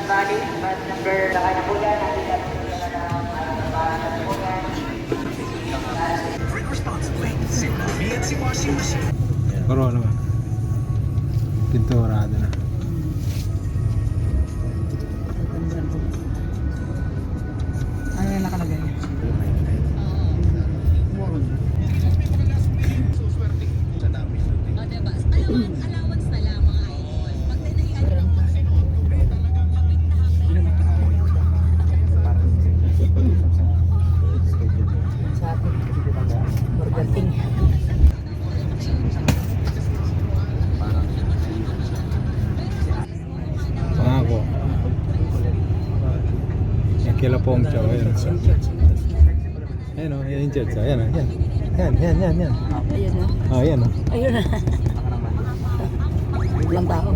Valley, bus number sakay na po yan. Nakita po nila ng parang na po yan. Drink responsibly. Si Mami at si Washing Machine. Puro naman. Pinturado na. Ano yung nakalagay? Allowance na lang mga idol. Pag tinahian ng mga Sa atin, Burger King. Pangako. Yung kila Pong Chow. Ayan. Ayan o. Ayan yung church. Ayan o. Ayan. Ayan. Ayan. Ayan. Ayan. Ayun na. Oh, ayan o. Ayun na. Ilang tao.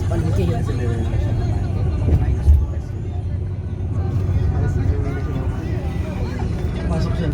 Paliti yun. Pasok siya.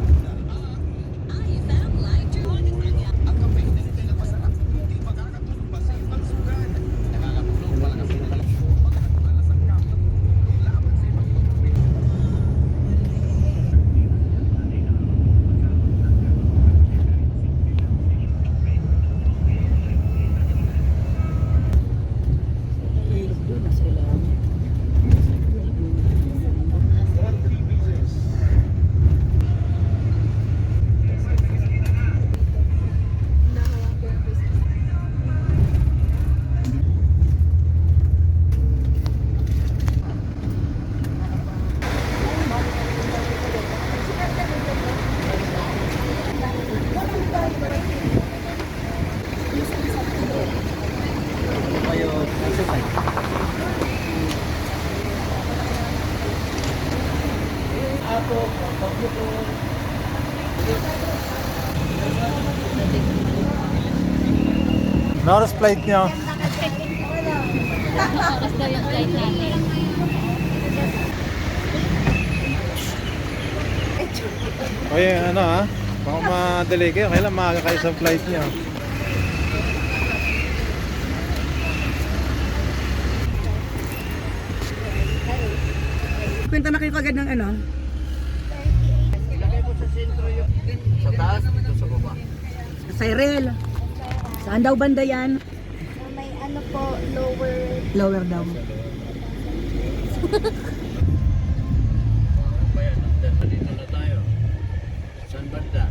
Ano oras flight nyo? oras daw yung flight natin. Oye, ano ha? Baka ma-delay kayo. Kailan maaga kayo sa flight nyo? Kwenta na kayo kagad ng ano? Sa taas, dito sa baba. Sa Irel. Saan daw banda yan? May ano po, lower. Lower daw. Bayan, dito na tayo. Saan banda?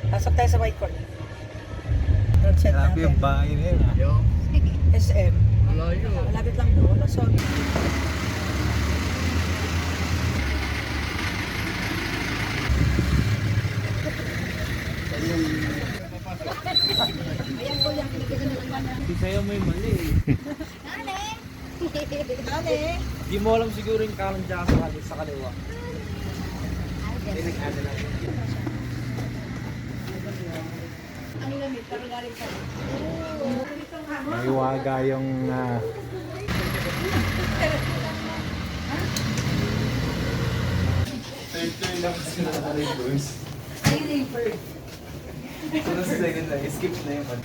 Pasok tayo sa White Court. Road set Grabe natin. yung bahay na yun ha. Yo, SM. malayo. Malapit lang doon. So, Di sa'yo may mali eh. Di mo alam siguro yung kalang dyan sa kaliwa. Pinag-ano lang. Maiwaga yung Turn lang kasi naka-reverse. So, nasa second na, skip na yung ano.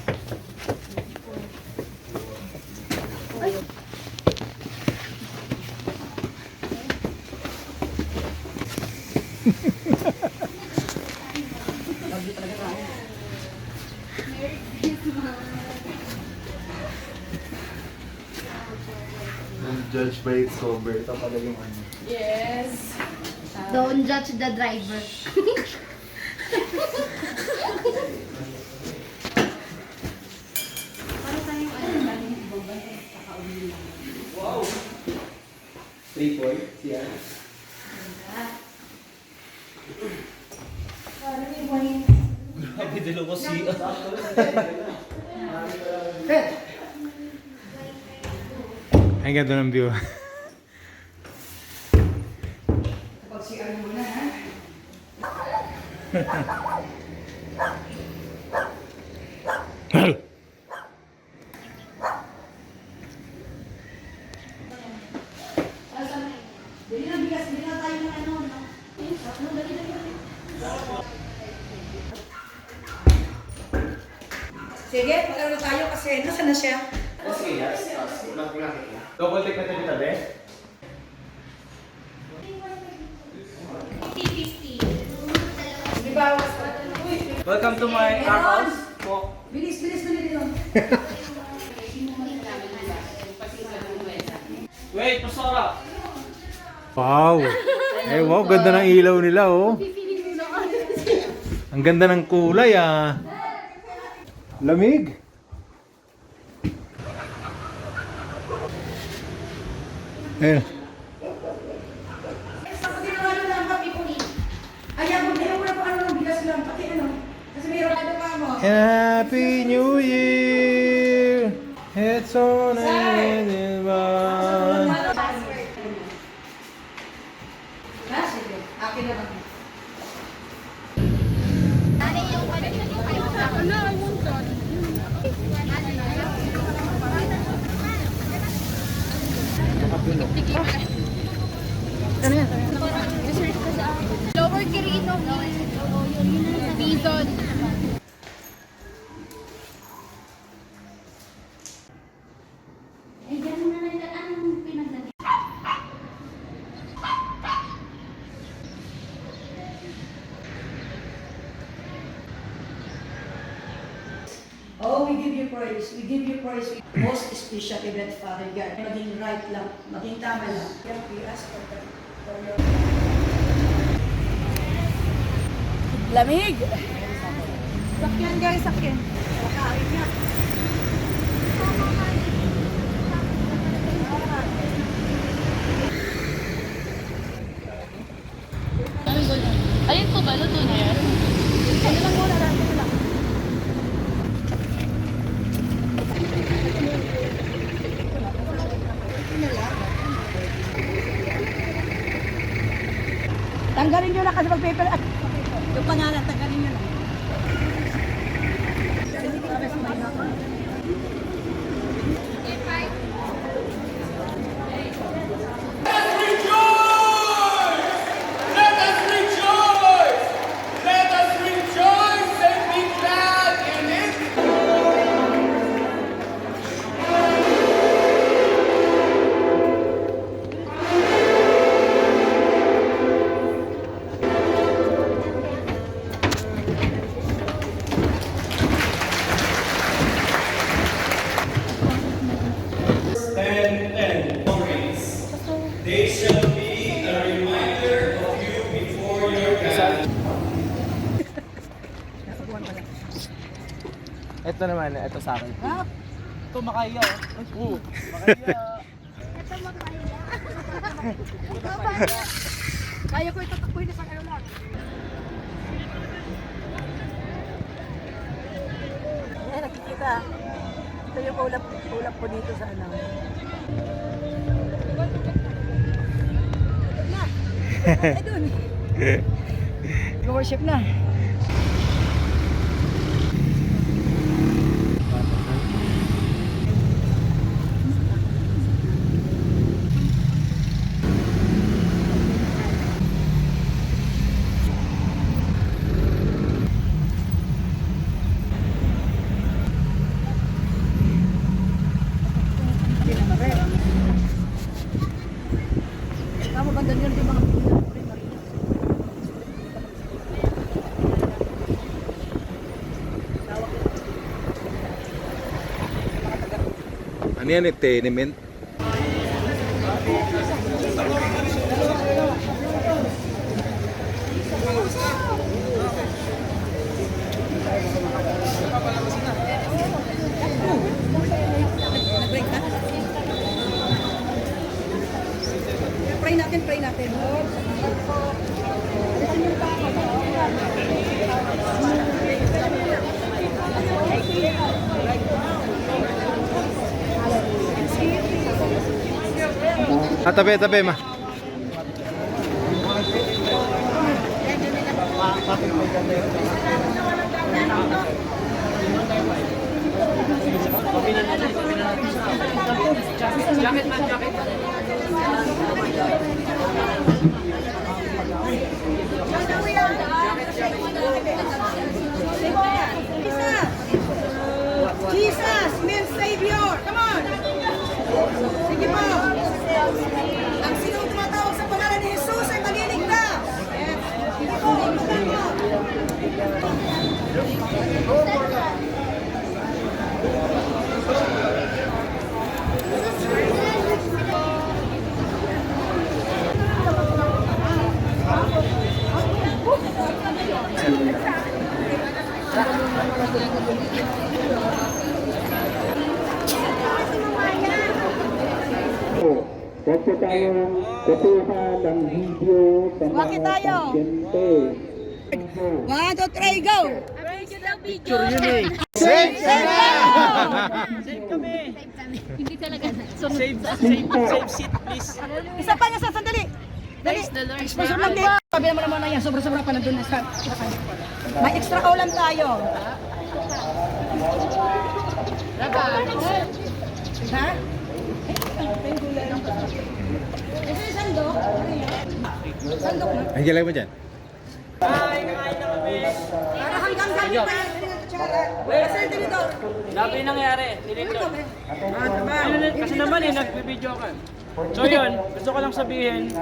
Don't judge by its cover. Ito pala yung ano. Don't judge the driver. Wow! 3 points, siya. Grabe, dalawa siya. Ang ganda ng view. pag-CR muna ha. Bili ng bigas, bili na tayo ng ano, no? Dali, dali. Sige, Sige, mag-ano tayo kasi nasa na siya? Double take na tayo tabi. Di ba? Welcome to my car house. Po. Bilis, bilis, bilis dito. Wait, pasora. Wow! Eh, wow, ganda ng ilaw nila, oh. Ang ganda ng kulay, ah. Lamig. Eh, Sa ginawa nyo lang, papi ko ni. Ayaw mo, ayaw mo na pa ano ng bigas lang. Pati ano. Kasi mayroon ano pa mo. Happy New Year! It's on and on. Ha, sige. Akin na lang. Lower Quirino, Bison. Eh, ganun na lang. Anong pinaglagay? Oh, we give you praise. We give you praise. Most special event, Father God. Maging right lang. Maging tama lang. Yeah, we ask for that. For your... Lamig! Sakyan guys, sakyan. Makain niya. Ayun po ba? Luto na yan? Ano lang muna natin lang. Tanggalin nyo na kasi mag-paper. Yung pangalan, tanggalin nyo na. They shall be a reminder of you before your God. Ito naman, ito sa akin. Ha? Ito makaya. Oo. Makaya. Ito magkaya. Kaya ko ito takuin na sa kayo lang. Ayan, nakikita. Ito yung ulap po dito sa ano. Ay, dun. Worship na. Kamu ganda niyan yung mga ano yan, tenement? Pray natin, pray natin. Ah, tabi, tabi, ma. Jesus, means Savior. Come on. Sige po. Ang sinong tumatawag sa pangalan ni Jesus ay maliligtas. Yes. Sige po. Huwag po tayong kukuha ng video sa Bakit mga tayo? pasyente. 1, 2, 3, go! Hindi talaga. Save seat, please. Isa pa nga sa sandali. Dali. Praise the Lord. Exposure lang din. Sabi naman naman na yan, sobra-sobra pa nandun na sa... May extra ulam tayo. Ha? Ito yung sandok. Sandok na. Ay, kilay mo dyan. Ay, kakain na kami. Para hanggang gabi pa yan. Kasi dito. Labi nangyari, nilito. Kasi naman nagbibideo ka. So yun, gusto ko lang sabihin,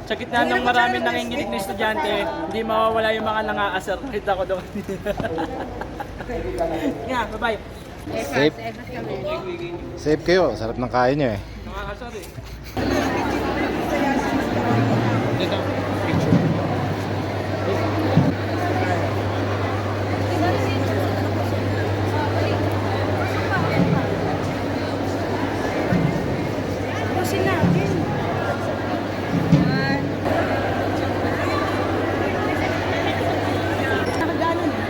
sa gitna ng maraming nanginginig na estudyante, hindi mawawala yung mga nangaasar. Nakita ko doon. Yeah, bye-bye. Safe. Safe kayo. Sarap ng kain nyo eh. Nangaasar eh. Ayusin natin. Yan. Nakaganon eh.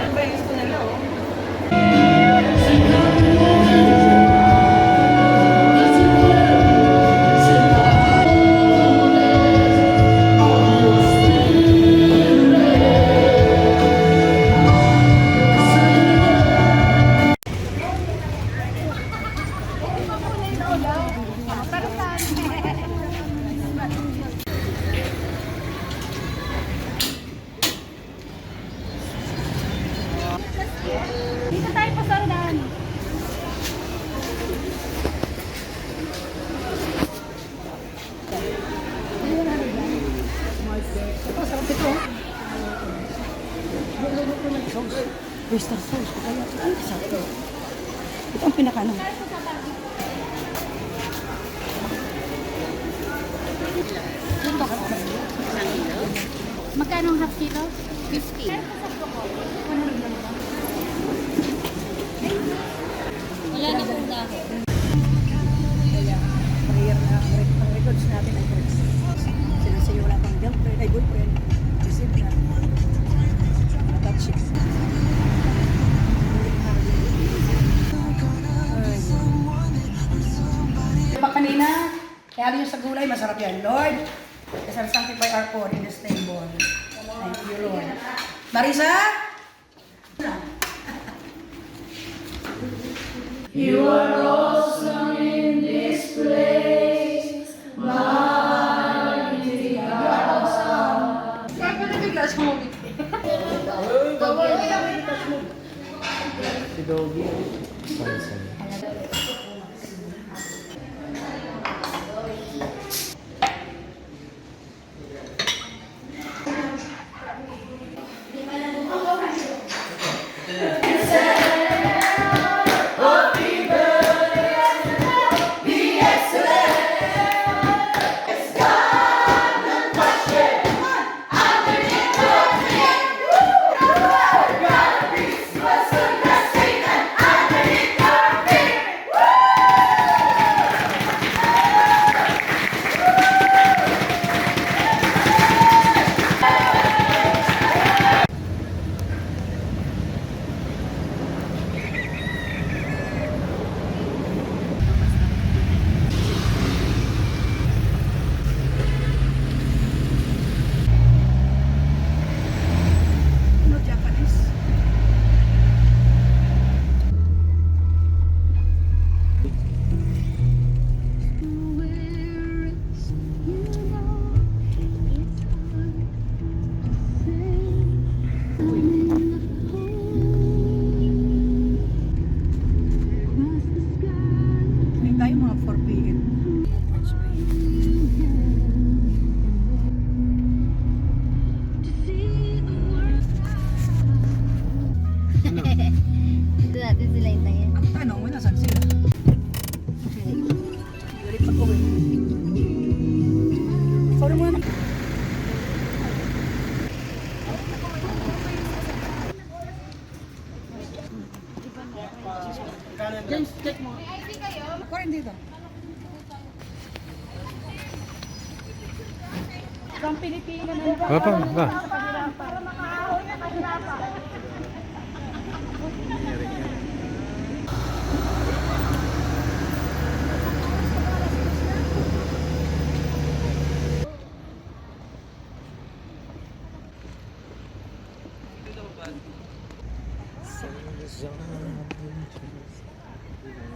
Gusto nila oh. Dito tayo pa sa unahan. Oyster sauce ko kaya. Ang sarap. Ito ang pinaka-ano. Magkano ang half kilo? 50. Wala na pong dahon. Ang records natin ay correct. Sinasayo wala pang girlfriend, ay boyfriend. Isip na. Attach it. Pa kanina, kaya yung sa gulay, masarap yan. Lord, as I sanctify our food in this table. Thank you, Lord. Marisa? James, check mo. Kurin dito. From Pilipinas na Ba? para makaahon na kahirapan.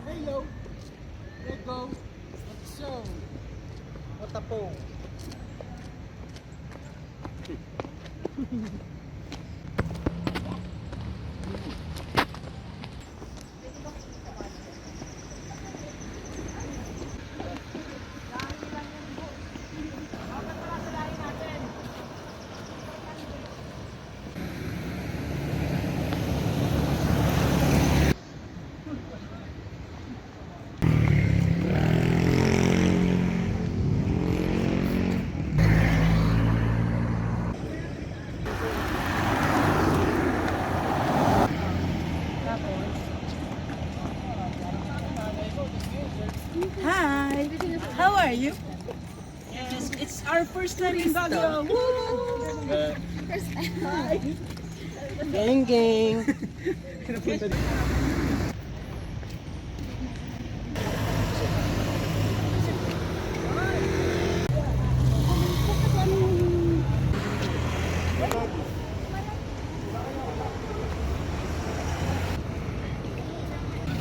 Hello. Let go. So, Otapo. Hi. How are you? Yes, it's our first time in Baguio. Woo! Gang, gang.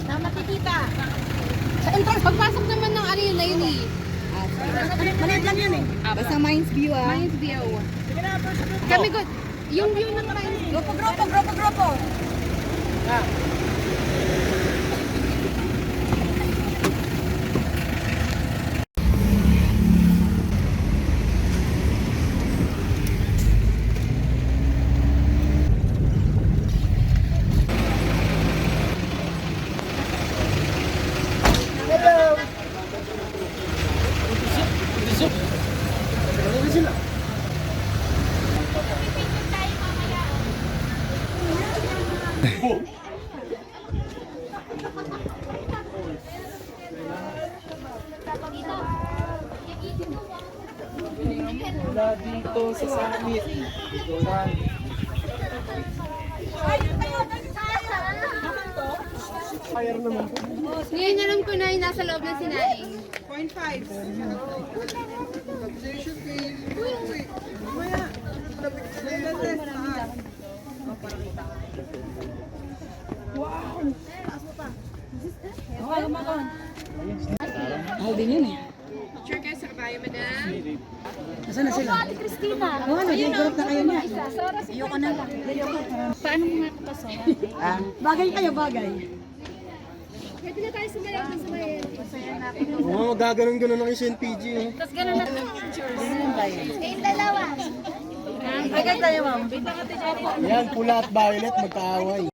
Tama, titita. Sa entrance, pagpasok naman ng arena na yun eh. Maliit lang yan eh. Basta Minds View ah. Minds View. Kami good. Yung view ng Minds View. Grupo. Wala dito sa summit. Ngayon alam ko na yung nasa loob ng sinaing. 0.5. Sure kayo sa kabayo, madam? Nasaan na sila? Ate Christina. Oo, nag-group na kayo niya. Ayoko na lang. Paano mo nga ito pa, Sora? Bagay kayo, bagay. Pwede na tayo sumayaw ng sumayaw. Masaya na ako. Oo, gaganon-ganon ng SNPG. Tapos gano'n na. Kayong dalawa. Bagay tayo, ma'am. Yan, pula at violet, magkaaway.